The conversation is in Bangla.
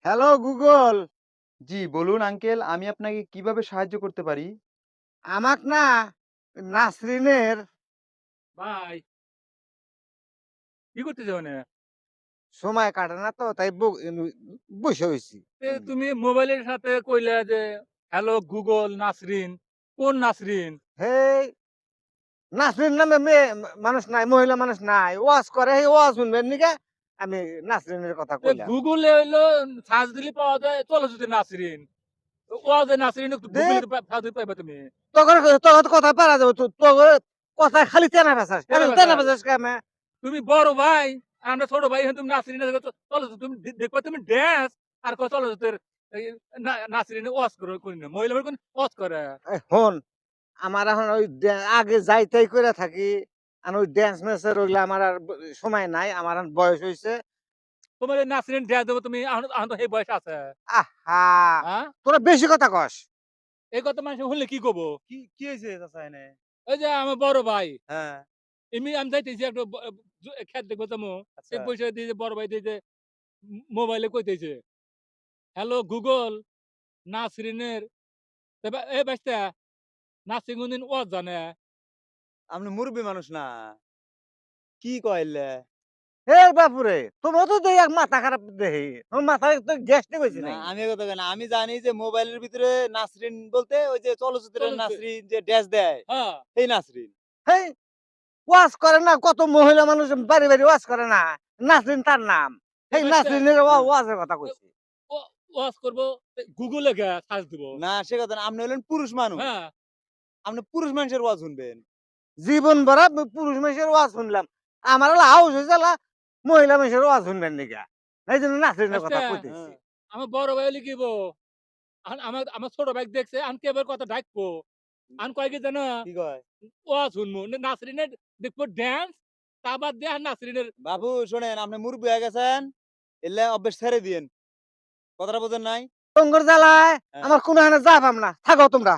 Hello Google. জি, বলুন আঙ্কেল আমি আপনাকে কিভাবে সাহায্য করতে পারি? আমাক না নাসরিনের ভাই কি করতেছো ওখানে? সময় কাটে না তো তাই বইসা হইছি। তুমি মোবাইলের সাথে কইলা যে হ্যালো গুগল নাসরিন। কোন নাসরিন? হেই নাসরিন নামে মেয়ে মানুষ নাই, মহিলা মানুষ নাই। ওয়াজ করে সেই ওয়াজ শুনবেন নিকে আমি নাসরিনের কথা কইলাম। গুগলে হইলো সার্চ দিলে পাওয়া যায় চলচ্চিত্র নাসরিন। ওয়াজে নাসরিন গুগলে দেখ সার্চ দিলে পাইবা তুমি। তোর কথা পারা যাবে তোর কথা খালি তেনা বেচাস। কেন তেনা বেচার? বেচাস কেমনে? তুমি বড় ভাই, আমরা ছোট ভাই তুমি নাসরিন চলচ্চিত্র তুমি দেখবা তুমি ড্যান্স আর চলচ্চিত্রের নাসরিন ওয়াজ করি না। মহিলা কোন ওয়াজ করে। হন আমার এখন ওই আগে যাইতাই করে থাকি। আর ওই ড্যান্স ম্যাচের ওইগুলা আমার আর সময় নাই। আমার এখন বয়স হইছে। তোমার এই নাসরিন ড্যান্স দেবো তুমি এখন এখন তো সেই বয়স আছে। আহা! হ্যাঁ? তোরা বেশি কথা কস। এই কথা মানুষ শুনলে কি কব? কি হইছে চাচা এনে? ওই যে আমার বড় ভাই হ্যাঁ, এমনি আমি যাইতেছি একটু খেত দেখবো যাবো আচ্ছা। এই পয়সা দিয়ে বড় ভাই দিয়ে মোবাইলে কইতেছে হ্যালো গুগল নাসরিনের এ বাচ্চা নাসরিন কোনদিন ওয়াজ জানে আপনি মুরব্বি মানুষ না। কি কইলে? এ বাপুরে! তোমার তো দেহি মাথা খারাপ দেহি। তোমার মাথায় তো গ্যাস্ট্রিক হইছে না, নাকি? আমি এ কথা কই না। আমি জানি যে মোবাইলের ভিতরে নাসরিন বলতে ওই যে চলচ্চিত্রের চলছে নাসরিন যে ড্যাশ দেয়, হ্যাঁ এই নাসরিন। হেই! ওয়াজ করে না কত মহিলা মানুষ বাড়ি, বাড়ি ওয়াজ করে না। নাসরিন তার নাম। এই এই বাচ্চা নাসরিনের হ্যাঁ। ওয়াজের কথা কইছি। ওয়াজ করবো গুগলে গিয়ে সার্চ দিব না সে কথা না। আপনি হলেন পুরুষ মানুষ। হ্যাঁ আপনি পুরুষ মানুষের ওয়াজ শুনবেন। জীবন ভরা পুরুষ মানুষের ওয়াজ শুনলাম। আমার হলো হাউস হইছে মহিলা মানুষের ওয়াজ শুনবেন নিগা। এইজন্য নাসরিনের বাচ্চা কথা কইতেছি। হ্যাঁ। আমার বড় ভাই লিখিব আমার আমার ছোট ভাই দেখছে আনকে এবার কথা ডাকবো আন কয় কি জানো কি কয়? ওয়াজ শুনবো নাসরিনের দেখবো ড্যান্স তা বাদ দিয়ে আর নাসরিনের বাবু শোনেন আপনি মুরব্বি হয়ে গেছেন। এলে অভ্যাস ছেড়ে দিয়েন। কথাটা বোঝেন নাই? টঙ্গর জ্বালায় হ্যাঁ। আমার কোনো হানে যা পাম না। থাকো তোমরা।